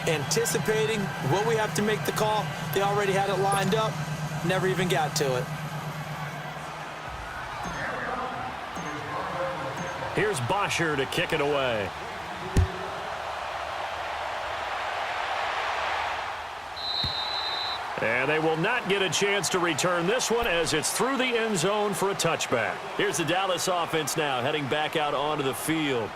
anticipating what we have to make the call. They already had it lined up, never even got to it. Here's Bosher to kick it away. And they will not get a chance to return this one as it's through the end zone for a touchback. Here's the Dallas offense now heading back out onto the field.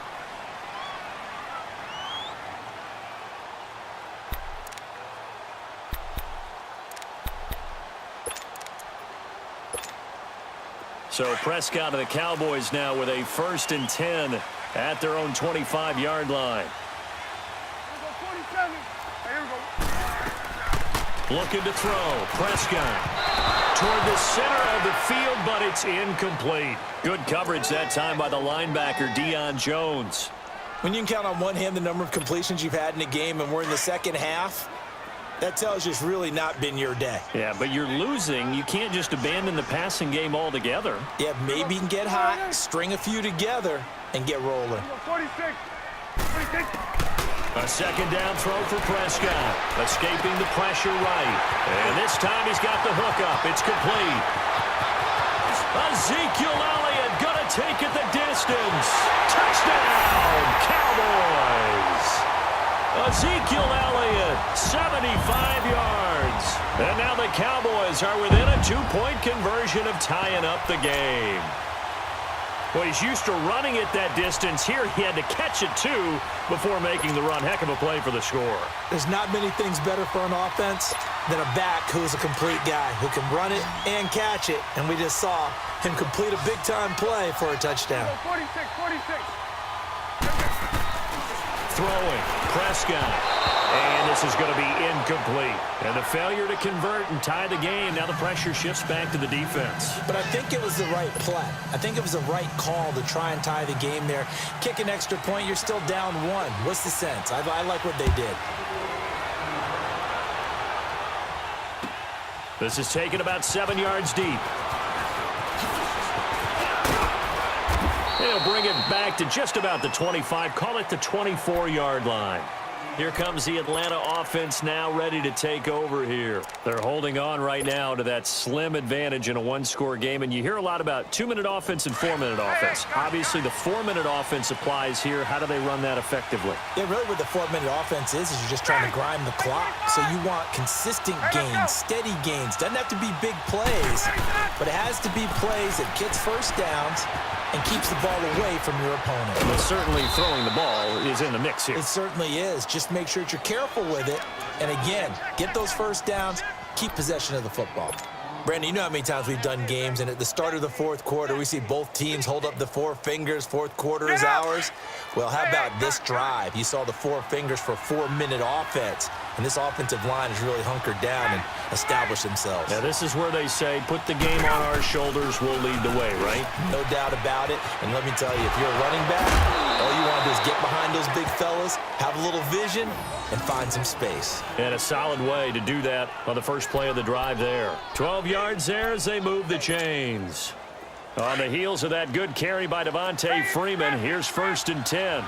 So Prescott of the Cowboys now with a 1st and 10 at their own 25-yard line. Looking to throw. Prescott toward the center of the field, but it's incomplete. Good coverage that time by the linebacker, Deion Jones. When you can count on one hand the number of completions you've had in a game and we're in the second half, that tells you it's really not been your day. Yeah, but you're losing. You can't just abandon the passing game altogether. Yeah, maybe you can get hot, string a few together, and get rolling. 46. A second down throw for Prescott. Escaping the pressure right. And this time he's got the hook up. It's complete. Ezekiel Elliott going to take it the distance. Touchdown, Cowboys. Ezekiel Elliott, 75 yards. And now the Cowboys are within a 2-point conversion of tying up the game. Well, he's used to running it that distance. Here he had to catch it, too, before making the run. Heck of a play for the score. There's not many things better for an offense than a back who's a complete guy who can run it and catch it. And we just saw him complete a big-time play for a touchdown. 46. Throwing, Prescott. And this is going to be incomplete. And a failure to convert and tie the game. Now the pressure shifts back to the defense. But I think it was the right play. I think it was the right call to try and tie the game there. Kick an extra point, you're still down 1. What's the sense? I like what they did. This is taken about 7 yards deep. They'll bring it back to just about the 25. Call it the 24-yard line. Here comes the Atlanta offense now ready to take over here. They're holding on right now to that slim advantage in a one-score game. And you hear a lot about 2-minute offense and 4-minute offense. Obviously, the 4-minute offense applies here. How do they run that effectively? Yeah, really what the 4-minute offense is you're just trying to grind the clock. So you want consistent gains, steady gains. Doesn't have to be big plays, but it has to be plays that gets first downs and keeps the ball away from your opponent. But certainly throwing the ball is in the mix here. It certainly is. Just make sure that you're careful with it. And again, get those first downs, keep possession of the football. Brandon, you know how many times we've done games, and at the start of the fourth quarter, we see both teams hold up the 4 fingers, fourth quarter is ours. Well, how about this drive? You saw the 4 fingers for 4-minute offense, and this offensive line has really hunkered down and established themselves. Now, this is where they say, put the game on our shoulders, we'll lead the way, right? No doubt about it, and let me tell you, if you're a running back, all you want to do is get behind those big fellas, have a little vision, and find some space. And a solid way to do that on the first play of the drive there. 12 yards there as they move the chains. On the heels of that good carry by Devontae Freeman, here's 1st and 10.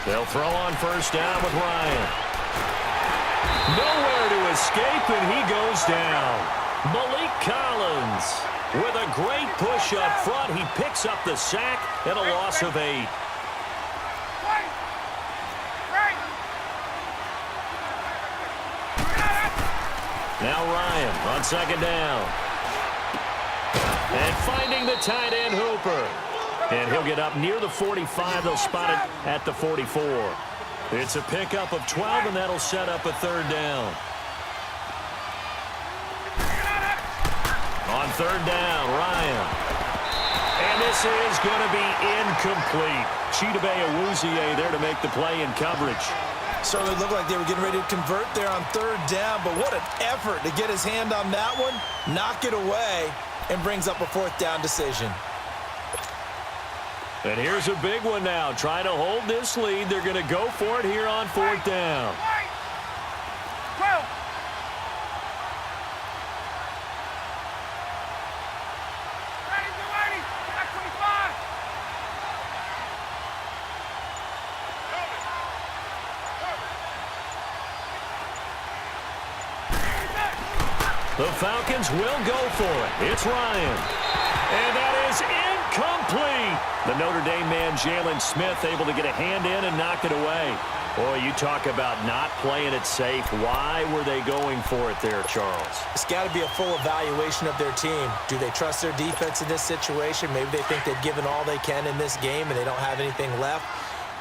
They'll throw on first down with Ryan. Nowhere to escape, and he goes down. Malik Collins with a great push up front. He picks up the sack and a loss of 8. Now Ryan on second down. And finding the tight end Hooper. And he'll get up near the 45. They'll spot it at the 44. It's a pickup of 12, and that'll set up a 3rd down. On 3rd down, Ryan. And this is going to be incomplete. Chidobe Awuzie there to make the play in coverage. Certainly looked like they were getting ready to convert there on 3rd down, but what an effort to get his hand on that one, knock it away, and brings up a 4th down decision. And here's a big one now. Trying to hold this lead. They're going to go for it here on 4th down. The Falcons will go for it. It's Ryan. And that is incomplete. The Notre Dame man, Jalen Smith, able to get a hand in and knock it away. Boy, you talk about not playing it safe. Why were they going for it there, Charles? It's got to be a full evaluation of their team. Do they trust their defense in this situation? Maybe they think they've given all they can in this game and they don't have anything left.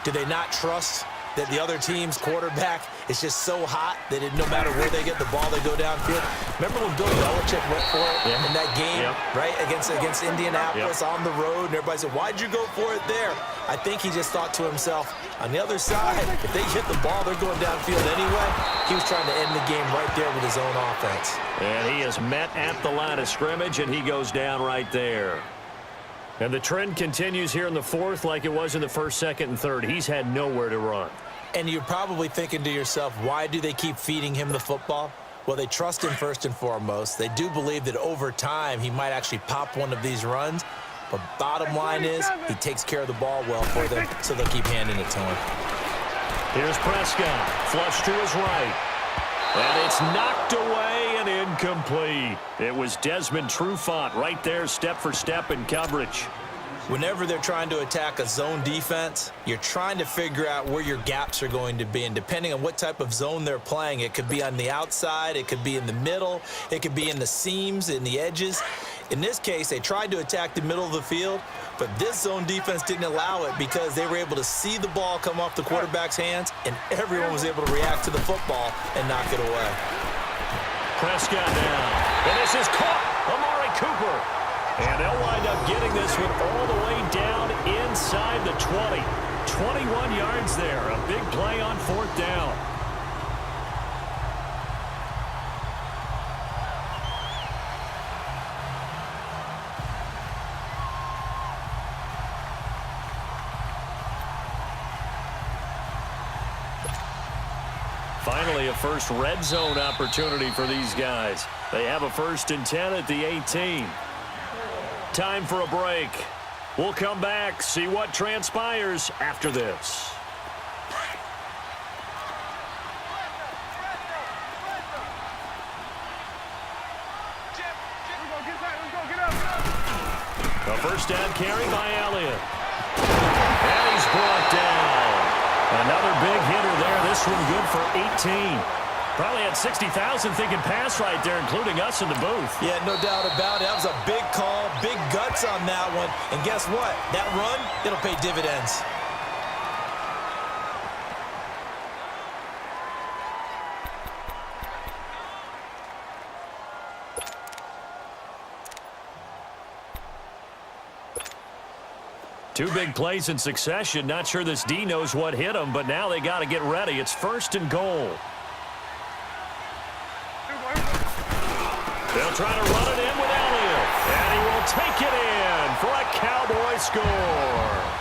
Do they not trust that the other team's quarterback is just so hot that no matter where they get the ball, they go downfield? Remember when Bill Belichick went for it in that game, right, against Indianapolis on the road, and everybody said, why'd you go for it there? I think he just thought to himself, on the other side, if they hit the ball, they're going downfield anyway. He was trying to end the game right there with his own offense. And he is met at the line of scrimmage, and he goes down right there. And the trend continues here in the fourth like it was in the first, second, and third. He's had nowhere to run. And you're probably thinking to yourself, why do they keep feeding him the football? Well, they trust him first and foremost. They do believe that over time he might actually pop one of these runs. But bottom line is he takes care of the ball well for them, so they'll keep handing it to him. Here's Prescott. Flush to his right. And it's knocked away and incomplete. It was Desmond Trufant right there, step for step in coverage. Whenever they're trying to attack a zone defense, you're trying to figure out where your gaps are going to be. And depending on what type of zone they're playing, it could be on the outside, it could be in the middle, it could be in the seams, in the edges. In this case, they tried to attack the middle of the field, but this zone defense didn't allow it because they were able to see the ball come off the quarterback's hands, and everyone was able to react to the football and knock it away. Prescott down. And this is caught. Amari Cooper. And they'll wind up getting this one all the way down inside the 20. 21 yards there. A big play on fourth down. Finally, a first red zone opportunity for these guys. They have a 1st and 10 at the 18. Time for a break. We'll come back, see what transpires after this. A first down carry by Elliott. And he's brought down. Another big hitter there. This one good for 18. Probably had 60,000 thinking pass right there, including us in the booth. Yeah, no doubt about it. That was a big call, big guts on that one. And guess what? That run, it'll pay dividends. Two big plays in succession. Not sure this D knows what hit him, but now they got to get ready. It's 1st and goal. They'll try to run it in with Elliott. And he will take it in for a Cowboy score.